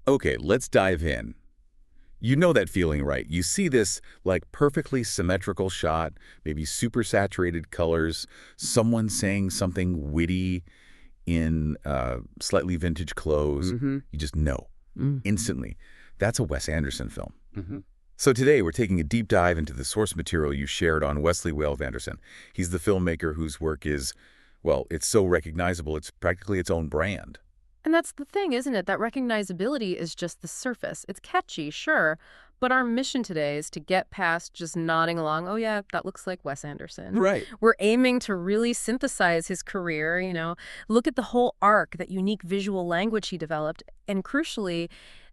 Okay, let's dive in. You know that feeling, right? You see this, like, perfectly symmetrical shot, maybe super saturated colors, someone saying something witty in slightly vintage clothes. Mm-hmm. You just know Mm. instantly. That's a Wes Anderson film. Mm-hmm. So today we're taking a deep dive into the source material you shared on Wesley Wales Anderson. He's the filmmaker whose work is, well, it's so recognizable, it's practically its own brand. And that's the thing, isn't it? That recognizability is just the surface. It's catchy, sure, but our mission today is to get past just nodding along, oh yeah, that looks like Wes Anderson. Right. We're aiming to really synthesize his career, look at the whole arc, that unique visual language he developed, and crucially,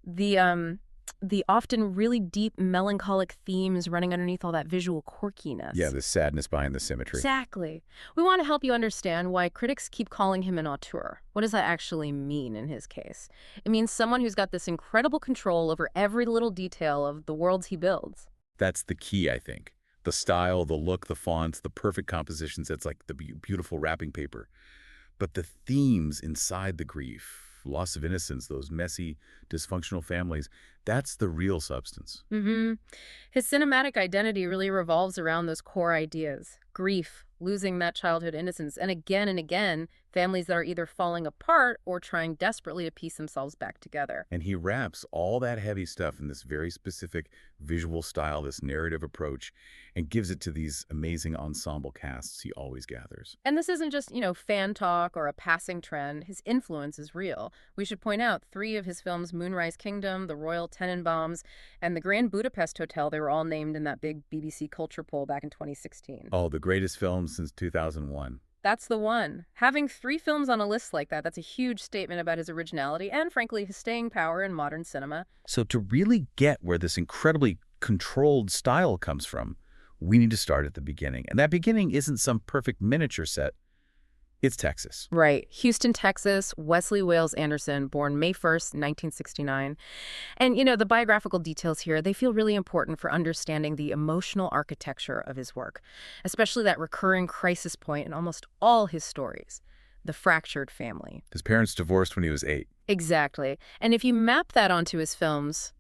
the often really deep melancholic themes running underneath all that visual quirkiness. Yeah, the sadness behind the symmetry. Exactly. We want to help you understand why critics keep calling him an auteur. What does that actually mean in his case? It means someone who's got this incredible control over every little detail of the worlds he builds. That's the key, I think. The style, the look, the fonts, the perfect compositions. It's like the beautiful wrapping paper. But the themes inside the grief, loss of innocence, those messy, dysfunctional families, that's the real substance. Mm-hmm. His cinematic identity really revolves around those core ideas. Grief, losing that childhood innocence, and again, families that are either falling apart or trying desperately to piece themselves back together. And he wraps all that heavy stuff in this very specific visual style, this narrative approach, and gives it to these amazing ensemble casts he always gathers. And this isn't just, fan talk or a passing trend. His influence is real. We should point out 3 of his films, Moonrise Kingdom, The Royal Tenenbaums, and The Grand Budapest Hotel, they were all named in that big BBC Culture poll back in 2016. Oh, the greatest films since 2001. That's the one. Having 3 films on a list like that's a huge statement about his originality and, frankly, his staying power in modern cinema. So to really get where this incredibly controlled style comes from, we need to start at the beginning. And that beginning isn't some perfect miniature set. It's Texas. Right. Houston, Texas, Wesley Wales Anderson, born May 1st, 1969. And, the biographical details here, they feel really important for understanding the emotional architecture of his work, especially that recurring crisis point in almost all his stories, the fractured family. His parents divorced when he was 8. Exactly. And if you map that onto his films,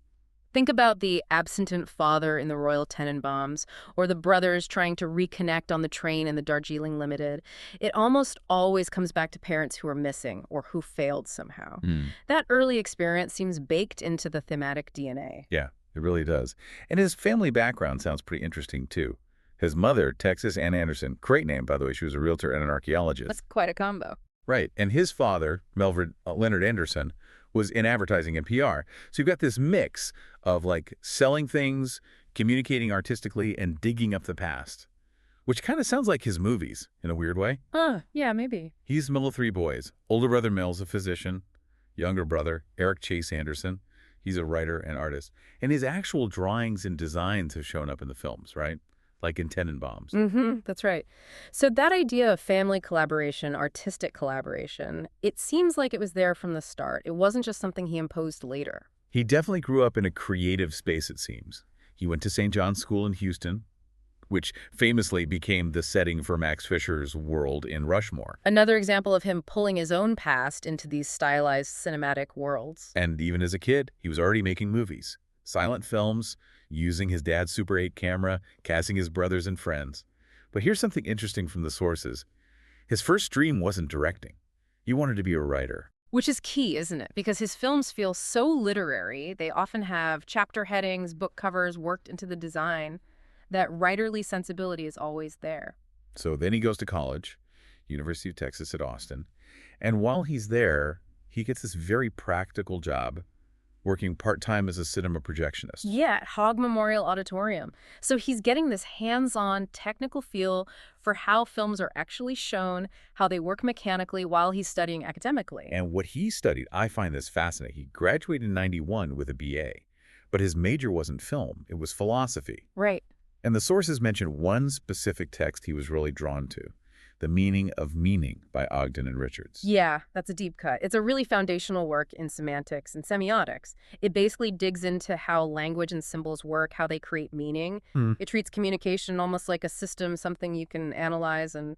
think about the absentee father in The Royal Tenenbaums, or the brothers trying to reconnect on the train in the Darjeeling Limited. It almost always comes back to parents who are missing or who failed somehow. That early experience seems baked into the thematic DNA. Yeah, it really does. And his family background sounds pretty interesting, too. His mother, Texas Ann Anderson, great name, by the way, she was a realtor and an archaeologist. That's quite a combo. Right, and his father, Leonard Anderson, was in advertising and PR. So you've got this mix of selling things, communicating artistically, and digging up the past, which kind of sounds like his movies in a weird way. Yeah, maybe. He's middle of 3 boys. Older brother Mel's a physician. Younger brother, Eric Chase Anderson. He's a writer and artist. And his actual drawings and designs have shown up in the films, right? Like in Tenenbaums. Mm-hmm, that's right. So that idea of family collaboration, artistic collaboration, it seems like it was there from the start. It wasn't just something he imposed later. He definitely grew up in a creative space, it seems. He went to St. John's School in Houston, which famously became the setting for Max Fisher's world in Rushmore. Another example of him pulling his own past into these stylized cinematic worlds. And even as a kid, he was already making movies, silent films, using his dad's Super 8 camera, casting his brothers and friends. But here's something interesting from the sources. His first dream wasn't directing. He wanted to be a writer. Which is key, isn't it? Because his films feel so literary. They often have chapter headings, book covers worked into the design. That writerly sensibility is always there. So then he goes to college, University of Texas at Austin. And while he's there, he gets this very practical job working part-time as a cinema projectionist. Yeah, at Hogg Memorial Auditorium. So he's getting this hands-on technical feel for how films are actually shown, how they work mechanically while he's studying academically. And what he studied, I find this fascinating. He graduated in 91 with a BA, but his major wasn't film, it was philosophy. Right. And the sources mention one specific text he was really drawn to, The Meaning of Meaning by Ogden and Richards. Yeah, that's a deep cut. It's a really foundational work in semantics and semiotics. It basically digs into how language and symbols work, how they create meaning. It treats communication almost like a system, something you can analyze and,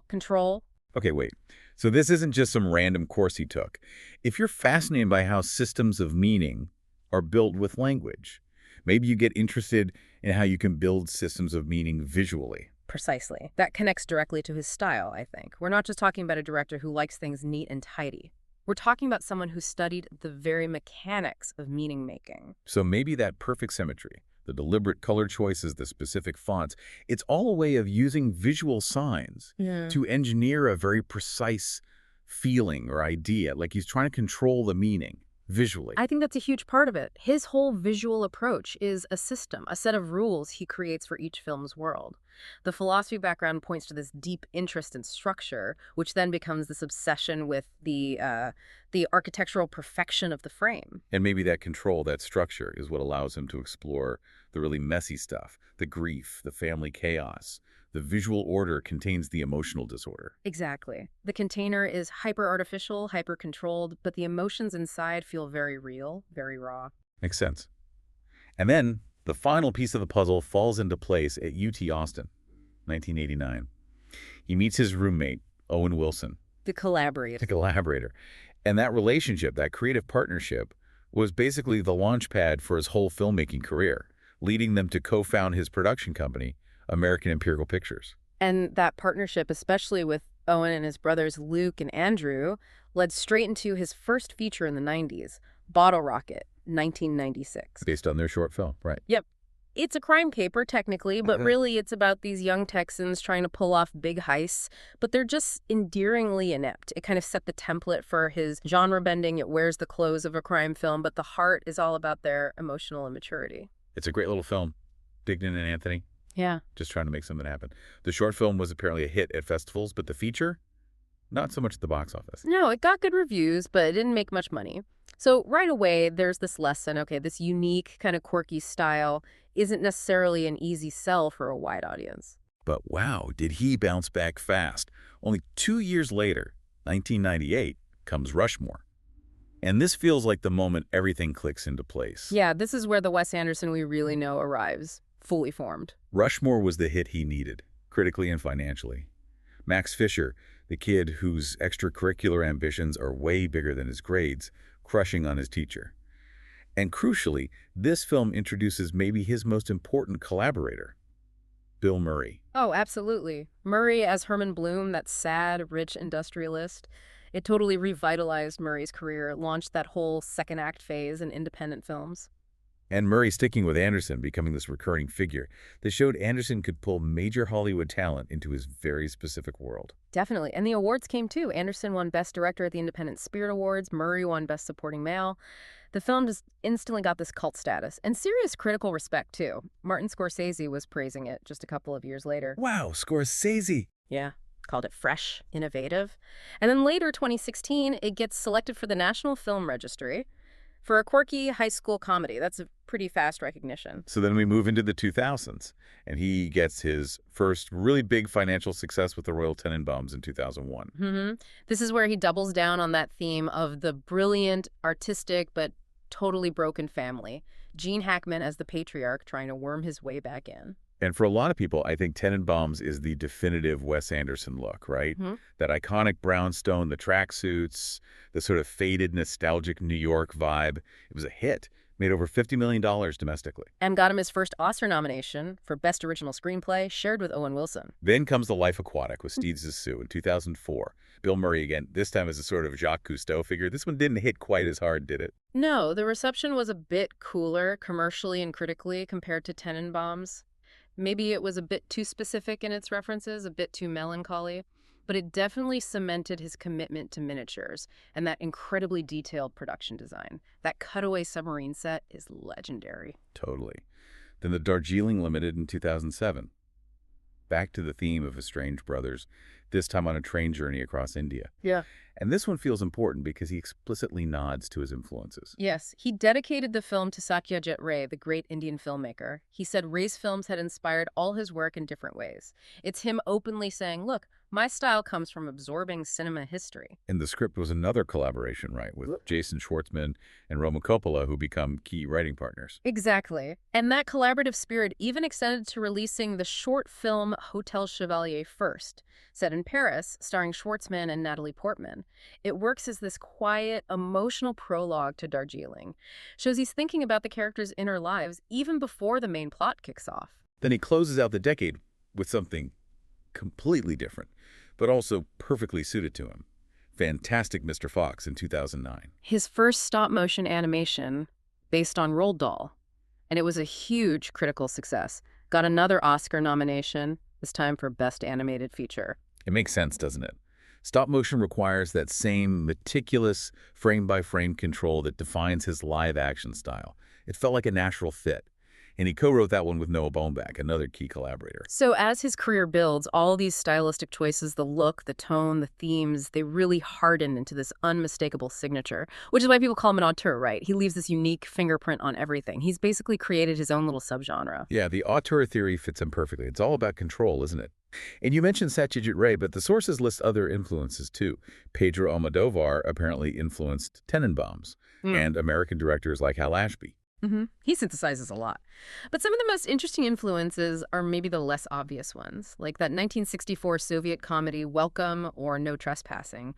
control. Okay, wait. So this isn't just some random course he took. If you're fascinated by how systems of meaning are built with language, maybe you get interested in how you can build systems of meaning visually. Precisely. That connects directly to his style, I think. We're not just talking about a director who likes things neat and tidy. We're talking about someone who studied the very mechanics of meaning making. So maybe that perfect symmetry, the deliberate color choices, the specific fonts, it's all a way of using visual signs Yeah. to engineer a very precise feeling or idea, like he's trying to control the meaning visually. I think that's a huge part of it. His whole visual approach is a system, a set of rules he creates for each film's world. The philosophy background points to this deep interest in structure, which then becomes this obsession with the architectural perfection of the frame. And maybe that control, that structure, is what allows him to explore the really messy stuff, the grief, the family chaos. The visual order contains the emotional disorder. Exactly. The container is hyper-artificial, hyper-controlled, but the emotions inside feel very real, very raw. Makes sense. And then the final piece of the puzzle falls into place at UT Austin, 1989. He meets his roommate, Owen Wilson, The collaborator. the collaborator. And that relationship, that creative partnership, was basically the launch pad for his whole filmmaking career, leading them to co-found his production company, American Imperial Pictures. And that partnership, especially with Owen and his brothers Luke and Andrew, led straight into his first feature in the 90s, Bottle Rocket, 1996. Based on their short film, right. Yep. It's a crime caper, technically, but really it's about these young Texans trying to pull off big heists, but they're just endearingly inept. It kind of set the template for his genre bending. It wears the clothes of a crime film, but the heart is all about their emotional immaturity. It's a great little film. Dignan and Anthony, Yeah. just trying to make something happen. The short film was apparently a hit at festivals, but the feature, not so much at the box office. No, it got good reviews, but it didn't make much money. So right away, there's this lesson, okay, this unique kind of quirky style isn't necessarily an easy sell for a wide audience. But wow, did he bounce back fast. Only 2 years later, 1998, comes Rushmore. And this feels like the moment everything clicks into place. Yeah, this is where the Wes Anderson we really know arrives, fully formed. Rushmore was the hit he needed, critically and financially. Max Fisher, the kid whose extracurricular ambitions are way bigger than his grades, crushing on his teacher. And crucially, this film introduces maybe his most important collaborator, Bill Murray. Oh, absolutely. Murray as Herman Bloom, that sad, rich industrialist. It totally revitalized Murray's career, launched that whole second act phase in independent films. And Murray sticking with Anderson, becoming this recurring figure that showed Anderson could pull major Hollywood talent into his very specific world. Definitely. And the awards came too. Anderson won Best Director at the Independent Spirit Awards. Murray won Best Supporting Male. The film just instantly got this cult status and serious critical respect too. Martin Scorsese was praising it just a couple of years later. Wow, Scorsese! Yeah. Called it fresh, innovative. And then later, 2016, it gets selected for the National Film Registry for a quirky high school comedy. That's a pretty fast recognition. So then we move into the 2000s, and he gets his first really big financial success with the Royal Tenenbaums in 2001. This is where he doubles down on that theme of the brilliant, artistic, but totally broken family. Gene Hackman as the patriarch trying to worm his way back in. And for a lot of people, I think Tenenbaums is the definitive Wes Anderson look, right? That iconic brownstone, the tracksuits, the sort of faded, nostalgic New York vibe. It was a hit. Made over $50 million domestically. And got him his first Oscar nomination for Best Original Screenplay, shared with Owen Wilson. Then comes The Life Aquatic with Steve Zissou in 2004. Bill Murray again, this time as a sort of Jacques Cousteau figure. This one didn't hit quite as hard, did it? No, the reception was a bit cooler commercially and critically compared to Tenenbaums. Maybe it was a bit too specific in its references, a bit too melancholy, but it definitely cemented his commitment to miniatures and that incredibly detailed production design. That cutaway submarine set is legendary. Totally. Then the Darjeeling Limited in 2007. Back to the theme of estranged brothers, this time on a train journey across India. Yeah. And this one feels important because he explicitly nods to his influences. Yes, he dedicated the film to Satyajit Ray, the great Indian filmmaker. He said race films had inspired all his work in different ways. It's him openly saying, look, my style comes from absorbing cinema history. And the script was another collaboration, right, with Jason Schwartzman and Roman Coppola, who become key writing partners. Exactly. And that collaborative spirit even extended to releasing the short film Hotel Chevalier first, set in Paris, starring Schwartzman and Natalie Portman. It works as this quiet, emotional prologue to Darjeeling. Shows he's thinking about the characters' inner lives even before the main plot kicks off. Then he closes out the decade with something completely different, but also perfectly suited to him. Fantastic Mr. Fox in 2009. His first stop-motion animation based on Roald Dahl. And it was a huge critical success. Got another Oscar nomination, this time for Best Animated Feature. It makes sense, doesn't it? Stop motion requires that same meticulous frame-by-frame control that defines his live-action style. It felt like a natural fit. And he co-wrote that one with Noah Baumbach, another key collaborator. So as his career builds, all these stylistic choices, the look, the tone, the themes, they really harden into this unmistakable signature, which is why people call him an auteur, right? He leaves this unique fingerprint on everything. He's basically created his own little subgenre. Yeah, the auteur theory fits him perfectly. It's all about control, isn't it? And you mentioned Satyajit Ray, but the sources list other influences too. Pedro Almodovar apparently influenced Tenenbaums and American directors like Hal Ashby. He synthesizes a lot. But some of the most interesting influences are maybe the less obvious ones, like that 1964 Soviet comedy Welcome or No Trespassing.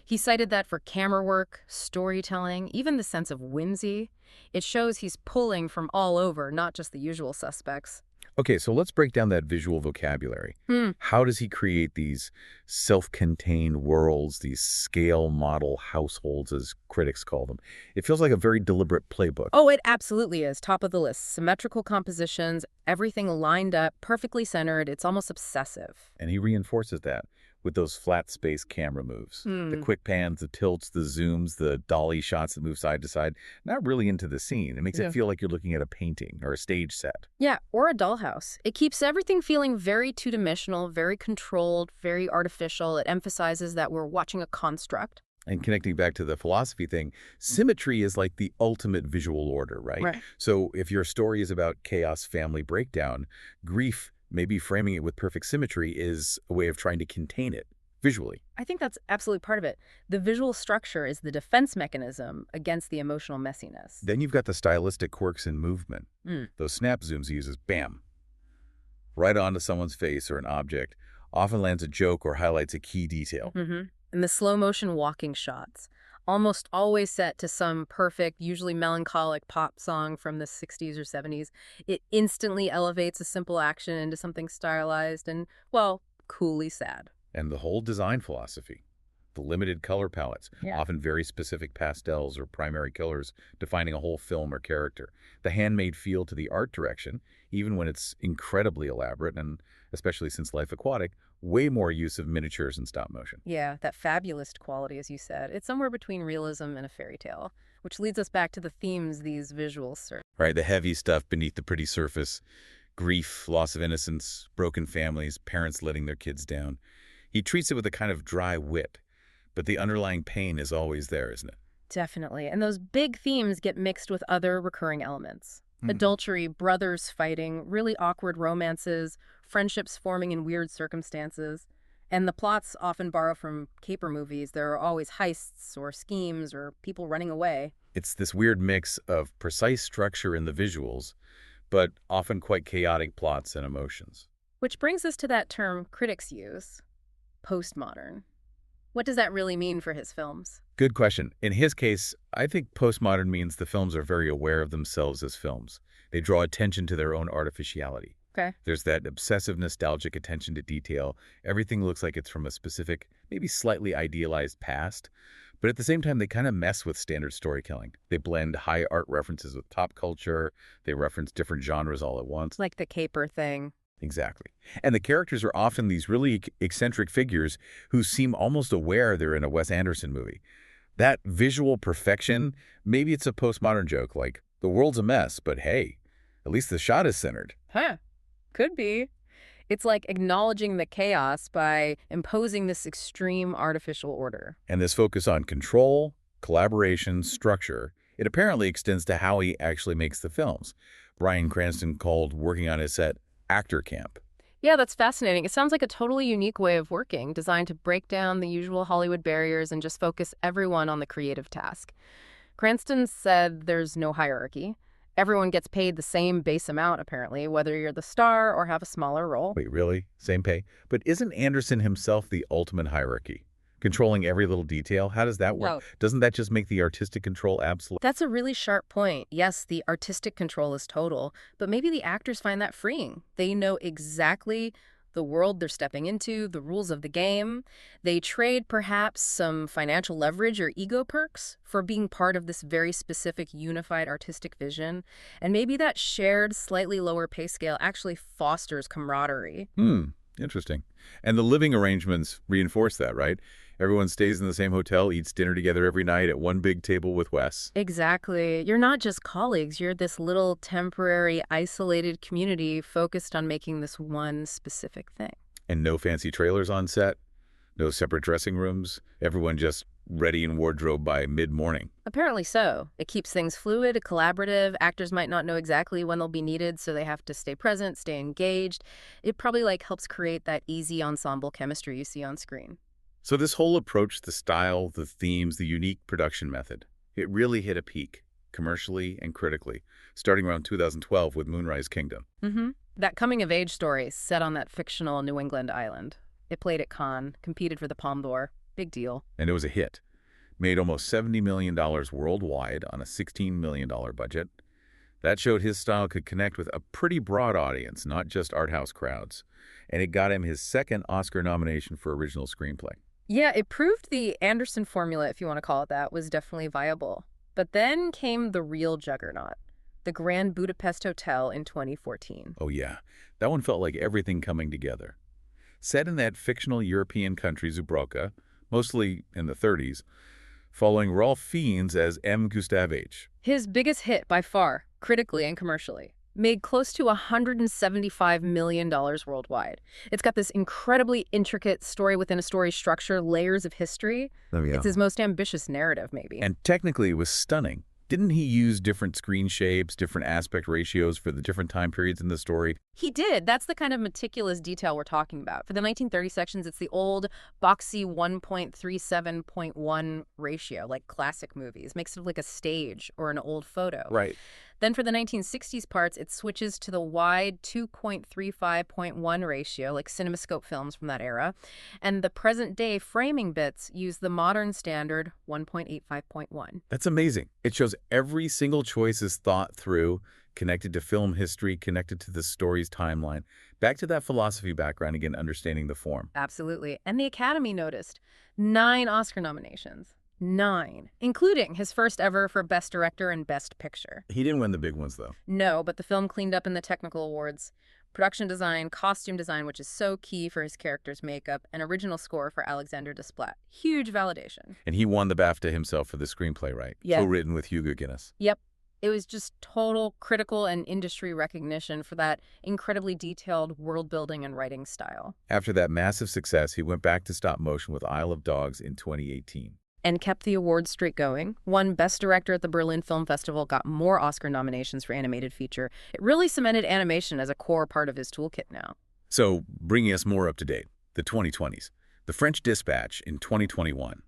He cited that for camera work, storytelling, even the sense of whimsy. It shows he's pulling from all over, not just the usual suspects. Okay, so let's break down that visual vocabulary. How does he create these self-contained worlds, these scale model households, as critics call them? It feels like a very deliberate playbook. Oh, it absolutely is. Top of the list. Symmetrical compositions, everything lined up, perfectly centered. It's almost obsessive. And he reinforces that with those flat space camera moves. The quick pans, the tilts, the zooms, the dolly shots that move side to side. Not really into the scene. It makes it feel like you're looking at a painting or a stage set. Yeah, or a dollhouse. It keeps everything feeling very two-dimensional, very controlled, very artificial. It emphasizes that we're watching a construct. And connecting back to the philosophy thing, symmetry is like the ultimate visual order, right? So if your story is about chaos, family breakdown, grief, maybe framing it with perfect symmetry is a way of trying to contain it visually. I think that's absolutely part of it. The visual structure is the defense mechanism against the emotional messiness. Then you've got the stylistic quirks in movement. Those snap zooms he uses, bam, right onto someone's face or an object, often lands a joke or highlights a key detail. And the slow motion walking shots, almost always set to some perfect, usually melancholic pop song from the 60s or 70s. It instantly elevates a simple action into something stylized and, well, coolly sad. And the whole design philosophy, the limited color palettes, often very specific pastels or primary colors defining a whole film or character. The handmade feel to the art direction, even when it's incredibly elaborate, and especially since Life Aquatic, way more use of miniatures and stop motion. Yeah, that fabulous quality, as you said. It's somewhere between realism and a fairy tale, which leads us back to the themes these visuals serve. Right, the heavy stuff beneath the pretty surface, grief, loss of innocence, broken families, parents letting their kids down. He treats it with a kind of dry wit, but the underlying pain is always there, isn't it? Definitely. And those big themes get mixed with other recurring elements. Adultery, brothers fighting, really awkward romances, friendships forming in weird circumstances. And the plots often borrow from caper movies. There are always heists or schemes or people running away. It's this weird mix of precise structure in the visuals, but often quite chaotic plots and emotions. Which brings us to that term critics use, postmodern. What does that really mean for his films? Good question. In his case, I think postmodern means the films are very aware of themselves as films. They draw attention to their own artificiality. Okay. There's that obsessive, nostalgic attention to detail. Everything looks like it's from a specific, maybe slightly idealized past. But at the same time, they kind of mess with standard storytelling. They blend high art references with pop culture. They reference different genres all at once. Like the caper thing. Exactly. And the characters are often these really eccentric figures who seem almost aware they're in a Wes Anderson movie. That visual perfection, maybe it's a postmodern joke like, the world's a mess, but hey, at least the shot is centered. Huh. Could be. It's like acknowledging the chaos by imposing this extreme artificial order. And this focus on control, collaboration, structure, it apparently extends to how he actually makes the films. Bryan Cranston called working on his set actor camp. Yeah, that's fascinating. It sounds like a totally unique way of working, designed to break down the usual Hollywood barriers and just focus everyone on the creative task. Cranston said there's no hierarchy. Everyone gets paid the same base amount, apparently, whether you're the star or have a smaller role. Wait, really? Same pay? But isn't Anderson himself the ultimate hierarchy? Controlling every little detail? How does that work? No. Doesn't that just make the artistic control absolute? That's a really sharp point. Yes, the artistic control is total, but maybe the actors find that freeing. They know exactly the world they're stepping into, the rules of the game. They trade perhaps some financial leverage or ego perks for being part of this very specific unified artistic vision. And maybe that shared, slightly lower pay scale actually fosters camaraderie. Interesting. And the living arrangements reinforce that, right? Everyone stays in the same hotel, eats dinner together every night at one big table with Wes. Exactly. You're not just colleagues, you're this little temporary, isolated community focused on making this one specific thing. And no fancy trailers on set, no separate dressing rooms, everyone just ready in wardrobe by mid-morning. Apparently so. It keeps things fluid, collaborative. Actors might not know exactly when they'll be needed, so they have to stay present, stay engaged. It probably helps create that easy ensemble chemistry you see on screen. So this whole approach, the style, the themes, the unique production method, it really hit a peak, commercially and critically, starting around 2012 with Moonrise Kingdom. That coming-of-age story set on that fictional New England island. It played at Cannes, competed for the Palme d'Or. Big deal. And it was a hit. Made almost $70 million worldwide on a $16 million budget. That showed his style could connect with a pretty broad audience, not just art house crowds. And it got him his second Oscar nomination for original screenplay. Yeah, it proved the Anderson formula, if you want to call it that, was definitely viable. But then came the real juggernaut, the Grand Budapest Hotel in 2014. Oh yeah, that one felt like everything coming together. Set in that fictional European country Zubrowka, mostly in the 30s, following Rolf Fiennes as M. Gustav H. His biggest hit by far, critically and commercially. Made close to $175 million worldwide. It's got this incredibly intricate story within a story structure, layers of history. Oh, yeah. It's his most ambitious narrative, maybe. And technically it was stunning. Didn't he use different screen shapes, different aspect ratios for the different time periods in the story? He did. That's the kind of meticulous detail we're talking about. For the 1930 sections, it's the old boxy 1.37.1 ratio, like classic movies. Makes it like a stage or an old photo. Right. Then for the 1960s parts, it switches to the wide 2.35.1 ratio, like CinemaScope films from that era. And the present-day framing bits use the modern standard 1.85.1. That's amazing. It shows every single choice is thought through, connected to film history, connected to the story's timeline. Back to that philosophy background again, understanding the form. Absolutely. And the Academy noticed 9 Oscar nominations. 9, including his first ever for Best Director and Best Picture. He didn't win the big ones, though. No, but the film cleaned up in the technical awards. Production design, costume design, which is so key for his character's makeup, and original score for Alexander Desplat. Huge validation. And he won the BAFTA himself for the screenplay, right? Yeah. Co-written with Hugo Guinness. Yep. It was just total critical and industry recognition for that incredibly detailed world building and writing style. After that massive success, he went back to stop motion with Isle of Dogs in 2018. And kept the award streak going. Won Best Director at the Berlin Film Festival, got more Oscar nominations for animated feature. It really cemented animation as a core part of his toolkit now. So, bringing us more up to date, the 2020s. The French Dispatch in 2021.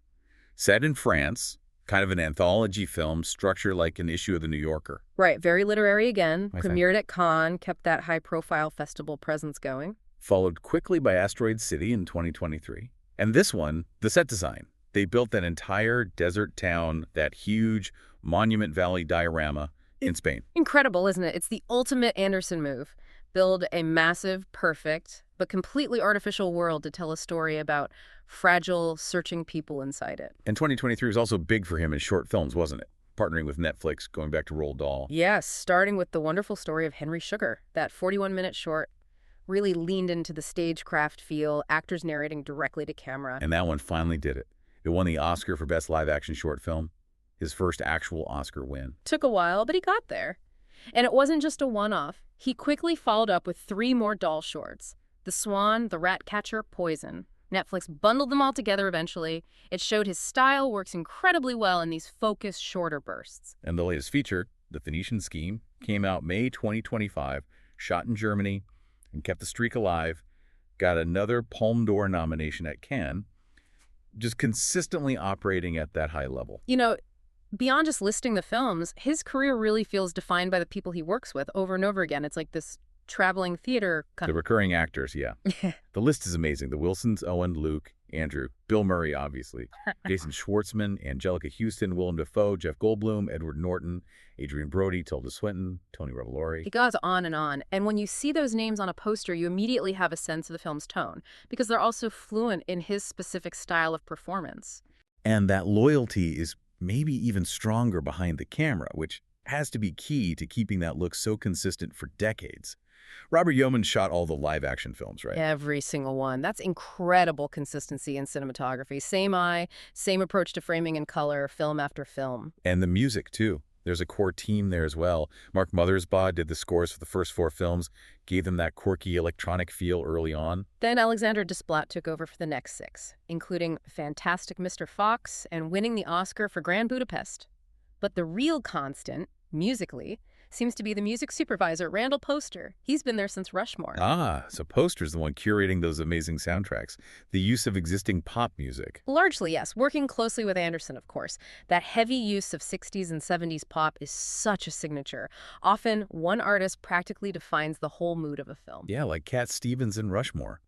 Set in France, kind of an anthology film, structure like an issue of The New Yorker. Right, very literary again. I think. Premiered at Cannes, kept that high-profile festival presence going. Followed quickly by Asteroid City in 2023. And this one, the set design. They built that entire desert town, that huge Monument Valley diorama in Spain. Incredible, isn't it? It's the ultimate Anderson move. Build a massive, perfect, but completely artificial world to tell a story about fragile, searching people inside it. And 2023 was also big for him in short films, wasn't it? Partnering with Netflix, going back to Roald Dahl. Yes, starting with the wonderful story of Henry Sugar. That 41-minute short really leaned into the stagecraft feel, actors narrating directly to camera. And that one finally did it. It won the Oscar for Best Live-Action Short Film, his first actual Oscar win. Took a while, but he got there. And it wasn't just a one-off. He quickly followed up with 3 more doll shorts. The Swan, The Ratcatcher, Poison. Netflix bundled them all together eventually. It showed his style works incredibly well in these focused, shorter bursts. And the latest feature, The Phoenician Scheme, came out May 2025, shot in Germany, and kept the streak alive. Got another Palme d'Or nomination at Cannes, just consistently operating at that high level. You know, beyond just listing the films, his career really feels defined by the people he works with over and over again. It's like this traveling theater kind The recurring actors, yeah. The list is amazing. The Wilsons, Owen, Luke, Andrew, Bill Murray, obviously, Jason Schwartzman, Angelica Houston, Willem Dafoe, Jeff Goldblum, Edward Norton, Adrian Brody, Tilda Swinton, Tony Revolori. It goes on. And when you see those names on a poster, you immediately have a sense of the film's tone, because they're also fluent in his specific style of performance. And that loyalty is maybe even stronger behind the camera, which has to be key to keeping that look so consistent for decades. Robert Yeoman shot all the live-action films, right? Every single one. That's incredible consistency in cinematography. Same eye, same approach to framing and color, film after film. And the music, too. There's a core team there as well. Mark Mothersbaugh did the scores for the first 4 films, gave them that quirky electronic feel early on. Then Alexander Desplat took over for the next 6, including Fantastic Mr. Fox and winning the Oscar for Grand Budapest. But the real constant, musically, seems to be the music supervisor, Randall Poster. He's been there since Rushmore. Ah, so Poster's the one curating those amazing soundtracks. The use of existing pop music. Largely, yes. Working closely with Anderson, of course. That heavy use of 60s and 70s pop is such a signature. Often, one artist practically defines the whole mood of a film. Yeah, like Cat Stevens in Rushmore.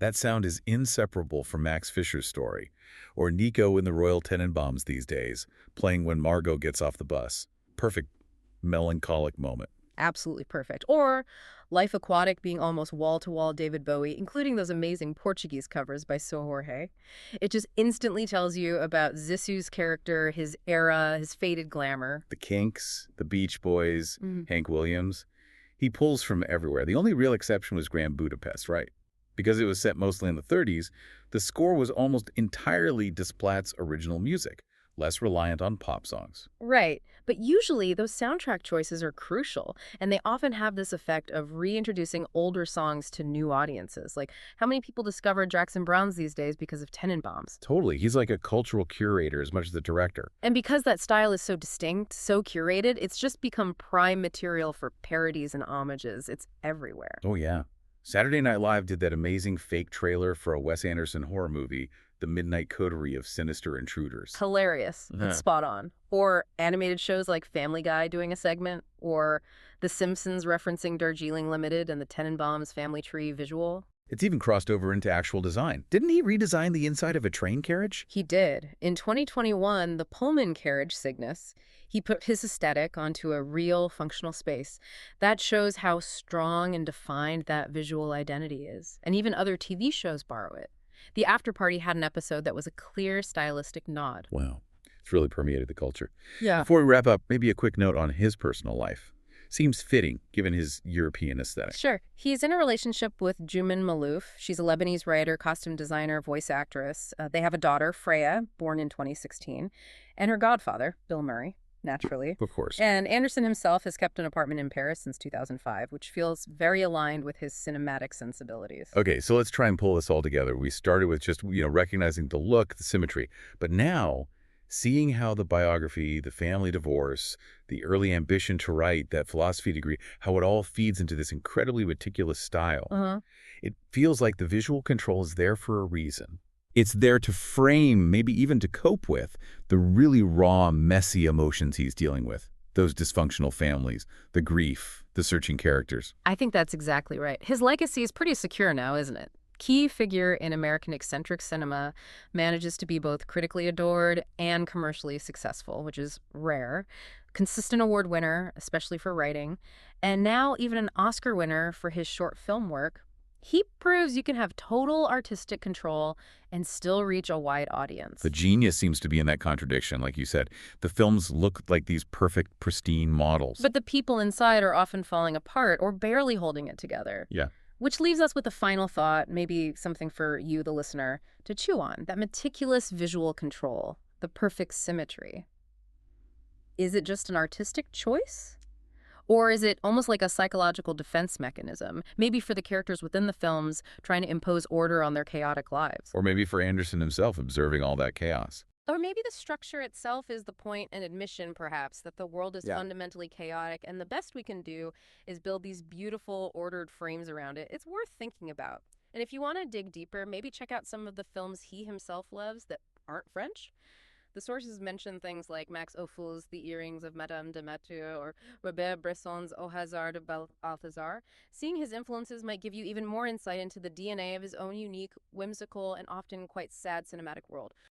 That sound is inseparable from Max Fisher's story, or Nico in the Royal Tenenbaums these days, playing when Margot gets off the bus. Perfect melancholic moment. Absolutely perfect. Or Life Aquatic being almost wall-to-wall David Bowie, including those amazing Portuguese covers by So Jorge. It just instantly tells you about Zissou's character, his era, his faded glamour. The Kinks, the Beach Boys, Hank Williams. He pulls from everywhere. The only real exception was Grand Budapest, right? Because it was set mostly in the 30s, the score was almost entirely Desplat's original music, less reliant on pop songs. Right. But usually those soundtrack choices are crucial, and they often have this effect of reintroducing older songs to new audiences. Like, how many people discover Jackson Browns these days because of Tenenbaums? Totally. He's like a cultural curator as much as the director. And because that style is so distinct, so curated, it's just become prime material for parodies and homages. It's everywhere. Oh, yeah. Saturday Night Live did that amazing fake trailer for a Wes Anderson horror movie, The Midnight Coterie of Sinister Intruders. Hilarious. That's spot on. Or animated shows like Family Guy doing a segment, or The Simpsons referencing Darjeeling Limited and the Tenenbaums family tree visual. It's even crossed over into actual design. Didn't he redesign the inside of a train carriage? He did. In 2021, the Pullman carriage Cygnus, he put his aesthetic onto a real functional space. That shows how strong and defined that visual identity is. And even other TV shows borrow it. The After Party had an episode that was a clear stylistic nod. Wow. It's really permeated the culture. Yeah. Before we wrap up, maybe a quick note on his personal life. Seems fitting, given his European aesthetic. Sure. He's in a relationship with Juman Malouf. She's a Lebanese writer, costume designer, voice actress. They have a daughter, Freya, born in 2016, and her godfather, Bill Murray, naturally. Of course. And Anderson himself has kept an apartment in Paris since 2005, which feels very aligned with his cinematic sensibilities. Okay, so let's try and pull this all together. We started with just, recognizing the look, the symmetry. But now, seeing how the biography, the family divorce, the early ambition to write, that philosophy degree, how it all feeds into this incredibly meticulous style. It feels like the visual control is there for a reason. It's there to frame, maybe even to cope with, the really raw, messy emotions he's dealing with. Those dysfunctional families, the grief, the searching characters. I think that's exactly right. His legacy is pretty secure now, isn't it? Key figure in American eccentric cinema, manages to be both critically adored and commercially successful, which is rare. Consistent award winner, especially for writing, and now even an Oscar winner for his short film work. He proves you can have total artistic control and still reach a wide audience. The genius seems to be in that contradiction, like you said. The films look like these perfect, pristine models. But the people inside are often falling apart or barely holding it together. Yeah. Which leaves us with a final thought, maybe something for you, the listener, to chew on. That meticulous visual control, the perfect symmetry. Is it just an artistic choice? Or is it almost like a psychological defense mechanism, maybe for the characters within the films trying to impose order on their chaotic lives? Or maybe for Anderson himself observing all that chaos. Or maybe the structure itself is the point and admission, perhaps, that the world is Yeah. fundamentally chaotic, and the best we can do is build these beautiful, ordered frames around it. It's worth thinking about. And if you want to dig deeper, maybe check out some of the films he himself loves that aren't French. The sources mention things like Max Ophuls' The Earrings of Madame de Matthieu or Robert Bresson's Au hasard de Balthazar. Seeing his influences might give you even more insight into the DNA of his own unique, whimsical, and often quite sad cinematic world.